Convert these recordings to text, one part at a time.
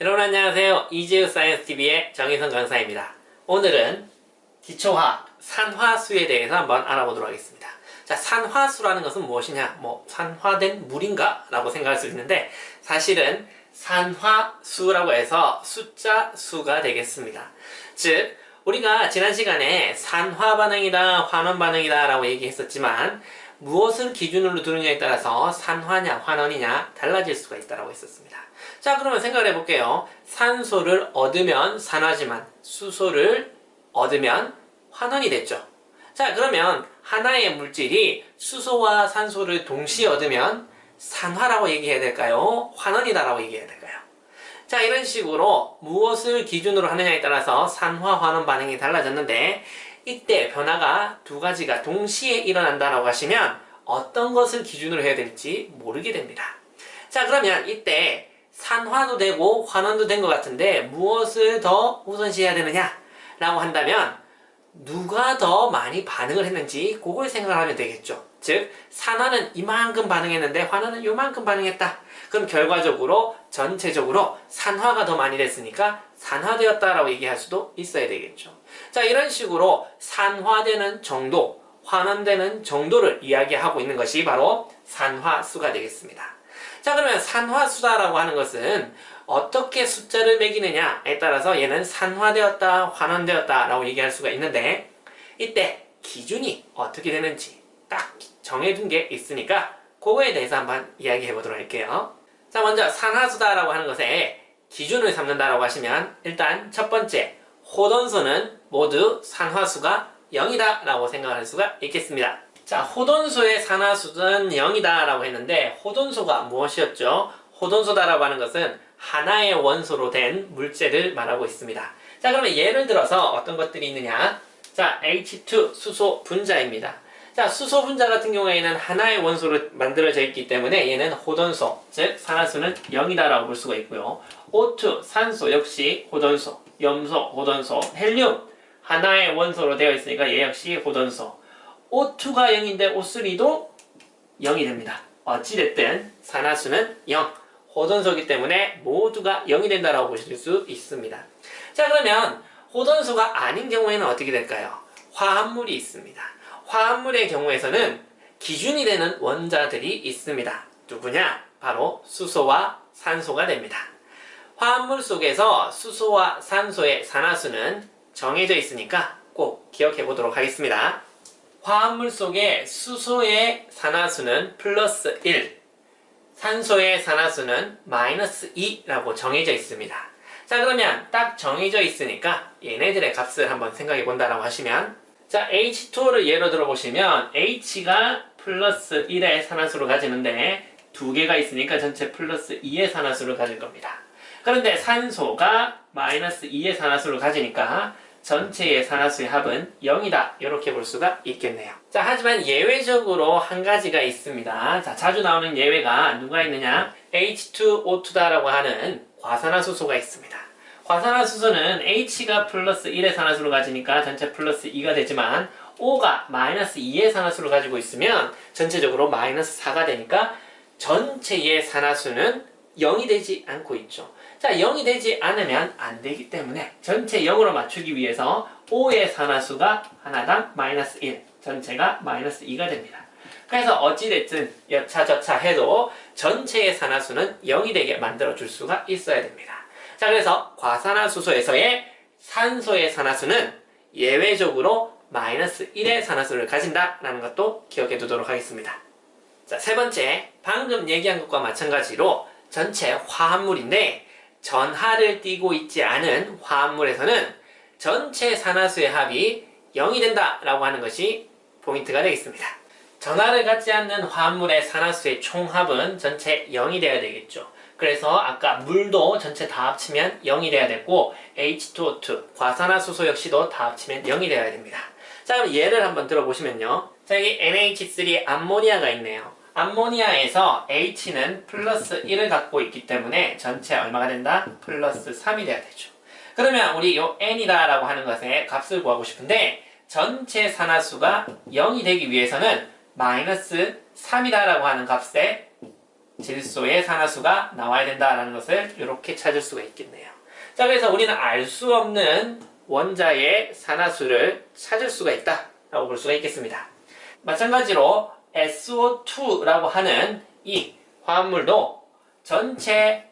여러분 안녕하세요. 이지우 사이언스TV의 정희선 강사입니다. 오늘은 기초화학, 산화수에 대해서 한번 알아보도록 하겠습니다. 자, 산화수라는 것은 무엇이냐? 산화된 물인가? 라고 생각할 수 있는데 사실은 산화수라고 해서 숫자 수가 되겠습니다. 즉, 우리가 지난 시간에 산화반응이다, 환원반응이다 라고 얘기했었지만 무엇을 기준으로 두느냐에 따라서 산화냐, 환원이냐 달라질 수가 있다고 했었습니다. 자, 그러면 생각을 해볼게요. 산소를 얻으면 산화지만 수소를 얻으면 환원이 됐죠. 자, 그러면 하나의 물질이 수소와 산소를 동시에 얻으면 산화라고 얘기해야 될까요? 환원이다라고 얘기해야 될까요? 자, 이런 식으로 무엇을 기준으로 하느냐에 따라서 산화, 환원 반응이 달라졌는데 이때 변화가 두 가지가 동시에 일어난다라고 하시면 어떤 것을 기준으로 해야 될지 모르게 됩니다. 자, 그러면 이때 산화도 되고 환원도 된 것 같은데 무엇을 더 우선시해야 되느냐? 라고 한다면 누가 더 많이 반응을 했는지 그걸 생각하면 되겠죠. 즉, 산화는 이만큼 반응했는데 환원은 요만큼 반응했다. 그럼 결과적으로 전체적으로 산화가 더 많이 됐으니까 산화되었다라고 얘기할 수도 있어야 되겠죠. 자, 이런 식으로 산화되는 정도, 환원되는 정도를 이야기하고 있는 것이 바로 산화수가 되겠습니다. 자, 그러면 산화수다라고 하는 것은 어떻게 숫자를 매기느냐에 따라서 얘는 산화되었다, 환원되었다 라고 얘기할 수가 있는데 이때 기준이 어떻게 되는지 딱 정해둔 게 있으니까 그거에 대해서 한번 이야기해 보도록 할게요. 자, 먼저 산화수다라고 하는 것에 기준을 삼는다라고 하시면 일단 첫 번째, 호돈소는 모두 산화수가 0이다 라고 생각할 수가 있겠습니다. 자, 호돈소의 산화수는 0이다 라고 했는데 호돈소가 무엇이었죠? 호돈소다라고 하는 것은 하나의 원소로 된 물질을 말하고 있습니다. 자, 그러면 예를 들어서 어떤 것들이 있느냐? 자, H2 수소 분자입니다. 자, 수소 분자 같은 경우에는 하나의 원소로 만들어져 있기 때문에 얘는 호돈소, 즉 산화수는 0이다 라고 볼 수가 있고요. O2 산소 역시 호돈소, 염소 호돈소, 헬륨 하나의 원소로 되어 있으니까 얘 역시 호돈소. O2가 0인데 O3도 0이 됩니다. 어찌됐든 산화수는 0, 호돈소이기 때문에 모두가 0이 된다라고 보실 수 있습니다. 자, 그러면 호돈소가 아닌 경우에는 어떻게 될까요? 화합물이 있습니다. 화합물의 경우에서는 기준이 되는 원자들이 있습니다. 누구냐? 바로 수소와 산소가 됩니다. 화합물 속에서 수소와 산소의 산화수는 정해져 있으니까 꼭 기억해 보도록 하겠습니다. 화합물 속에 수소의 산화수는 플러스 1, 산소의 산화수는 마이너스 2라고 정해져 있습니다. 자, 그러면 딱 정해져 있으니까 얘네들의 값을 한번 생각해 본다라고 하시면 자, H2를 예로 들어보시면 H가 플러스 1의 산화수를 가지는데 두 개가 있으니까 전체 플러스 2의 산화수를 가질 겁니다. 그런데 산소가 마이너스 2의 산화수를 가지니까 전체의 산화수의 합은 0이다 이렇게 볼 수가 있겠네요. 자, 하지만 예외적으로 한 가지가 있습니다. 자, 자주 나오는 예외가 누가 있느냐? H2O2다라고 하는 과산화수소가 있습니다. 과산화수소는 H가 플러스 1의 산화수를 가지니까 전체 플러스 2가 되지만 O가 마이너스 2의 산화수를 가지고 있으면 전체적으로 마이너스 4가 되니까 전체의 산화수는 0이 되지 않고 있죠. 자, 0이 되지 않으면 안 되기 때문에 전체 0으로 맞추기 위해서 O의 산화수가 하나당 마이너스 1, 전체가 마이너스 2가 됩니다. 그래서 어찌됐든 여차저차 해도 전체의 산화수는 0이 되게 만들어줄 수가 있어야 됩니다. 자, 그래서 과산화수소에서의 산소의 산화수는 예외적으로 마이너스 1의 산화수를 가진다라는 것도 기억해 두도록 하겠습니다. 자, 세 번째, 방금 얘기한 것과 마찬가지로 전체 화합물인데 전하를 띠고 있지 않은 화합물에서는 전체 산화수의 합이 0이 된다라고 하는 것이 포인트가 되겠습니다. 전하를 갖지 않는 화합물의 산화수의 총합은 전체 0이 돼야 되겠죠. 그래서 아까 물도 전체 다 합치면 0이 돼야 됐고 H2O2, 과산화수소 역시도 다 합치면 0이 돼야 됩니다. 자, 그럼 예를 한번 들어보시면요. 자, 여기 NH3 암모니아가 있네요. 암모니아에서 H는 플러스 1을 갖고 있기 때문에 전체 얼마가 된다? 플러스 3이 돼야 되죠. 그러면 우리 요 N이다 라고 하는 것의 값을 구하고 싶은데 전체 산화수가 0이 되기 위해서는 마이너스 3이다 라고 하는 값에 질소의 산화수가 나와야 된다라는 것을 이렇게 찾을 수가 있겠네요. 자, 그래서 우리는 알 수 없는 원자의 산화수를 찾을 수가 있다라고 볼 수가 있겠습니다. 마찬가지로 SO2라고 하는 이 화합물도 전체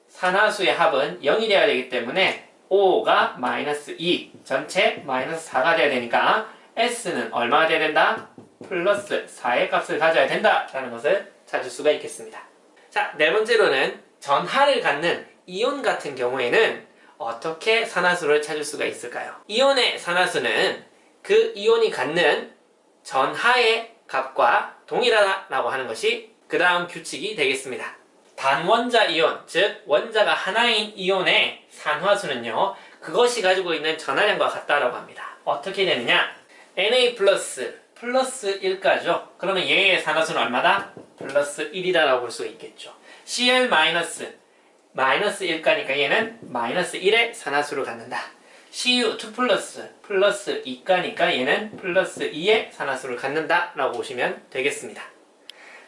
산화수의 합은 0이 되어야 되기 때문에 O가 마이너스 2, 전체 마이너스 4가 되어야 되니까 S는 얼마가 되어야 된다? 플러스 4의 값을 가져야 된다라는 것을 찾을 수가 있겠습니다. 자, 네 번째로는 전하를 갖는 이온 같은 경우에는 어떻게 산화수를 찾을 수가 있을까요? 이온의 산화수는 그 이온이 갖는 전하의 값과 동일하다라고 하는 것이 그 다음 규칙이 되겠습니다. 단원자 이온, 즉 원자가 하나인 이온의 산화수는요, 그것이 가지고 있는 전하량과 같다라고 합니다. 어떻게 되느냐? Na 플러스 1까지죠. 그러면 얘의 산화수는 얼마다? 플러스 1이다라고 볼 수가 있겠죠. Cl 마이너스 1가니까 얘는 마이너스 1의 산화수를 갖는다. Cu2 플러스 2가니까 얘는 플러스 2의 산화수를 갖는다 라고 보시면 되겠습니다.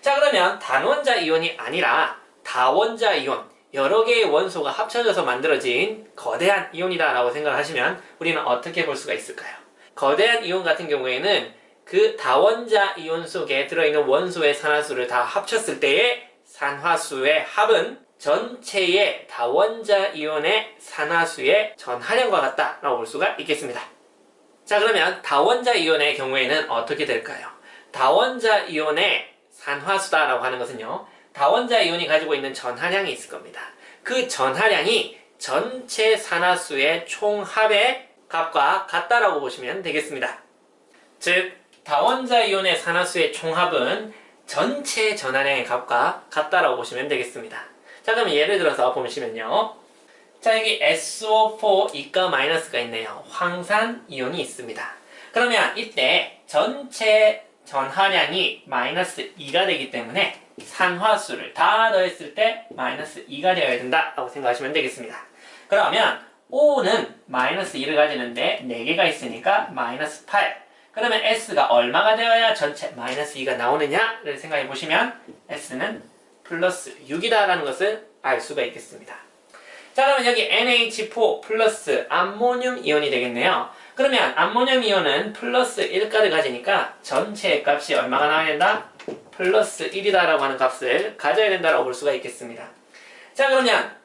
자, 그러면 단원자 이온이 아니라 다원자 이온, 여러 개의 원소가 합쳐져서 만들어진 거대한 이온이다 라고 생각하시면 우리는 어떻게 볼 수가 있을까요? 거대한 이온 같은 경우에는 그 다원자 이온 속에 들어있는 원소의 산화수를 다 합쳤을 때의 산화수의 합은 전체의 다원자 이온의 산화수의 전하량과 같다라고 볼 수가 있겠습니다. 자, 그러면 다원자 이온의 경우에는 어떻게 될까요? 다원자 이온의 산화수다라고 하는 것은요, 다원자 이온이 가지고 있는 전하량이 있을 겁니다. 그 전하량이 전체 산화수의 총합의 값과 같다라고 보시면 되겠습니다. 즉, 다원자 이온의 산화수의 총합은 전체 전하량의 값과 같다라고 보시면 되겠습니다. 자, 그럼 예를 들어서 보시면요. 자, 여기 SO4 이가 마이너스가 있네요. 황산 이온이 있습니다. 그러면 이때 전체 전하량이 마이너스 2가 되기 때문에 산화수를 다 더했을 때 마이너스 2가 되어야 된다라고 생각하시면 되겠습니다. 그러면 O는 마이너스 2를 가지는데 4개가 있으니까 마이너스 8. 그러면 S가 얼마가 되어야 전체 마이너스 2가 나오느냐를 생각해 보시면 S는 플러스 6이다라는 것을 알 수가 있겠습니다. 자, 그러면 여기 NH4 플러스 암모늄 이온이 되겠네요. 그러면 암모늄 이온은 플러스 1가를 가지니까 전체의 값이 얼마가 나와야 된다? 플러스 1이다라고 하는 값을 가져야 된다라고 볼 수가 있겠습니다. 자, 그러면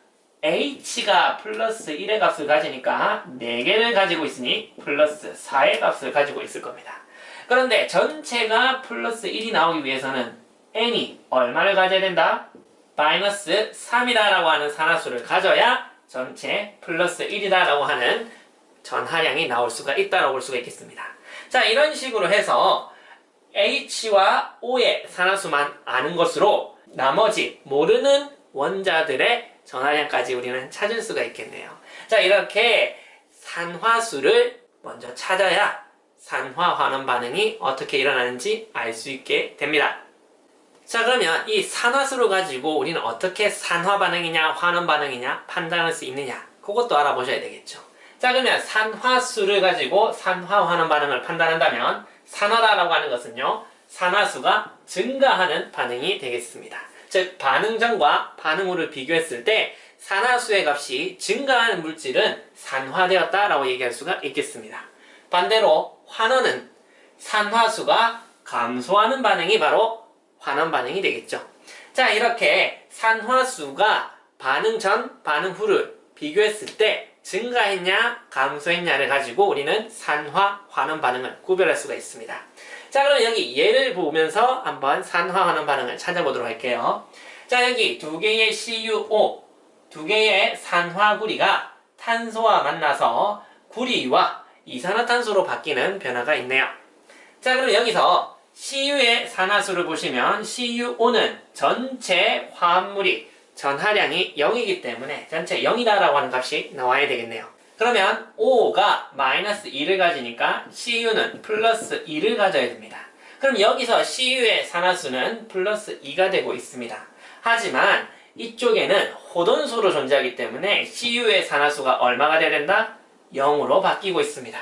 H가 플러스 1의 값을 가지니까 4개를 가지고 있으니 플러스 4의 값을 가지고 있을 겁니다. 그런데 전체가 플러스 1이 나오기 위해서는 N이 얼마를 가져야 된다? 마이너스 3이다라고 하는 산화수를 가져야 전체 플러스 1이다라고 하는 전하량이 나올 수가 있다라고 볼 수가 있겠습니다. 자, 이런 식으로 해서 H와 O의 산화수만 아는 것으로 나머지 모르는 원자들의 전하량까지 우리는 찾을 수가 있겠네요. 자, 이렇게 산화수를 먼저 찾아야 산화 환원 반응이 어떻게 일어나는지 알 수 있게 됩니다. 자, 그러면 이 산화수를 가지고 우리는 어떻게 산화 반응이냐 환원 반응이냐 판단할 수 있느냐, 그것도 알아보셔야 되겠죠. 자, 그러면 산화수를 가지고 산화 환원 반응을 판단한다면 산화라고 하는 것은요, 산화수가 증가하는 반응이 되겠습니다. 즉, 반응 전과 반응 후를 비교했을 때 산화수의 값이 증가하는 물질은 산화되었다라고 얘기할 수가 있겠습니다. 반대로 환원은 산화수가 감소하는 반응이 바로 환원 반응이 되겠죠. 자, 이렇게 산화수가 반응 전, 반응 후를 비교했을 때 증가했냐, 감소했냐를 가지고 우리는 산화, 환원 반응을 구별할 수가 있습니다. 자, 그럼 여기 예를 보면서 한번 산화, 환원 반응을 찾아보도록 할게요. 자, 여기 두 개의 CuO, 두 개의 산화구리가 탄소와 만나서 구리와 이산화탄소로 바뀌는 변화가 있네요. 자, 그럼 여기서 Cu의 산화수를 보시면 CuO는 전체 화합물이 전하량이 0이기 때문에 전체 0이다라고 하는 값이 나와야 되겠네요. 그러면 O가 마이너스 2를 가지니까 Cu는 플러스 2를 가져야 됩니다. 그럼 여기서 Cu의 산화수는 플러스 2가 되고 있습니다. 하지만 이쪽에는 호돈수로 존재하기 때문에 Cu의 산화수가 얼마가 돼야 된다? 0으로 바뀌고 있습니다.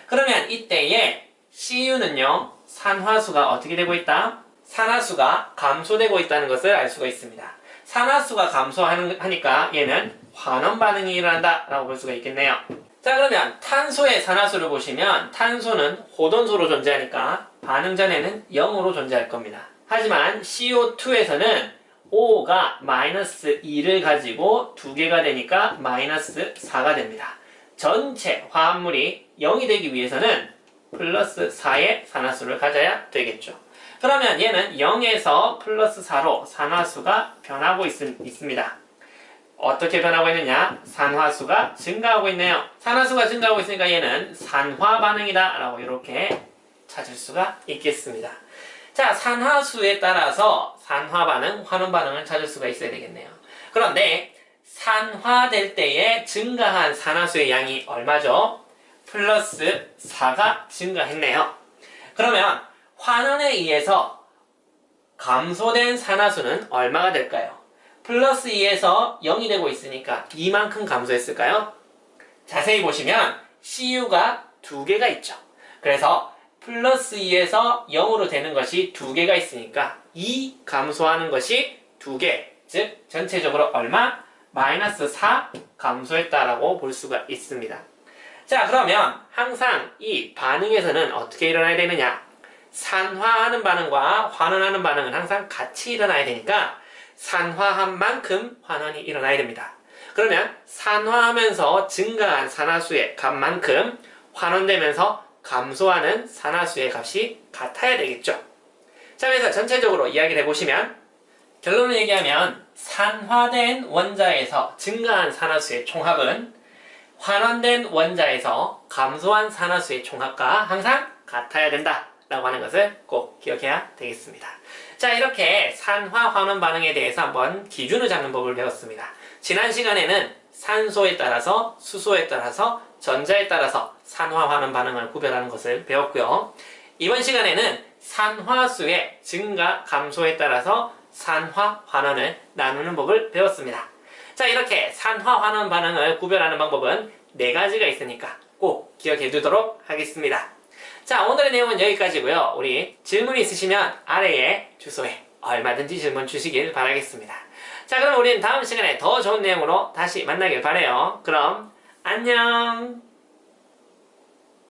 그러면 이때에 Cu는요, 산화수가 어떻게 되고 있다? 산화수가 감소되고 있다는 것을 알 수가 있습니다. 산화수가 감소하니까 얘는 환원 반응이 일어난다 라고 볼 수가 있겠네요. 자, 그러면 탄소의 산화수를 보시면 탄소는 호돈소로 존재하니까 반응 전에는 0으로 존재할 겁니다. 하지만 CO2에서는 O가 마이너스 2를 가지고 2개가 되니까 마이너스 4가 됩니다. 전체 화합물이 0이 되기 위해서는 플러스 4의 산화수를 가져야 되겠죠. 그러면 얘는 0에서 플러스 4로 산화수가 변하고 있습니다. 어떻게 변하고 있느냐? 산화수가 증가하고 있네요. 산화수가 증가하고 있으니까 얘는 산화 반응이다 라고 이렇게 찾을 수가 있겠습니다. 자, 산화수에 따라서 산화 반응, 환원 반응을 찾을 수가 있어야 되겠네요. 그런데 산화될 때에 증가한 산화수의 양이 얼마죠? 플러스 4가 증가했네요. 그러면 환원에 의해서 감소된 산화수는 얼마가 될까요? 플러스 2에서 0이 되고 있으니까 이만큼 감소했을까요? 자세히 보시면 CU가 2개가 있죠. 그래서 플러스 2에서 0으로 되는 것이 2개가 있으니까 2 감소하는 것이 2개, 즉 전체적으로 얼마? 마이너스 4 감소했다라고 볼 수가 있습니다. 자, 그러면 항상 이 반응에서는 어떻게 일어나야 되느냐? 산화하는 반응과 환원하는 반응은 항상 같이 일어나야 되니까 산화한 만큼 환원이 일어나야 됩니다. 그러면 산화하면서 증가한 산화수의 값만큼 환원되면서 감소하는 산화수의 값이 같아야 되겠죠. 자, 그래서 전체적으로 이야기를 해보시면 결론을 얘기하면 산화된 원자에서 증가한 산화수의 총합은 환원된 원자에서 감소한 산화수의 총합과 항상 같아야 된다 라고 하는 것을 꼭 기억해야 되겠습니다. 자, 이렇게 산화 환원 반응에 대해서 한번 기준을 잡는 법을 배웠습니다. 지난 시간에는 산소에 따라서 수소에 따라서 전자에 따라서 산화 환원 반응을 구별하는 것을 배웠고요. 이번 시간에는 산화수의 증가 감소에 따라서 산화 환원을 나누는 법을 배웠습니다. 자, 이렇게 산화 환원 반응을 구별하는 방법은 4가지가 있으니까 꼭 기억해 두도록 하겠습니다. 자, 오늘의 내용은 여기까지고요. 우리 질문 있으시면 아래에 주소에 얼마든지 질문 주시길 바라겠습니다. 자, 그럼 우리는 다음 시간에 더 좋은 내용으로 다시 만나길 바라요. 그럼 안녕!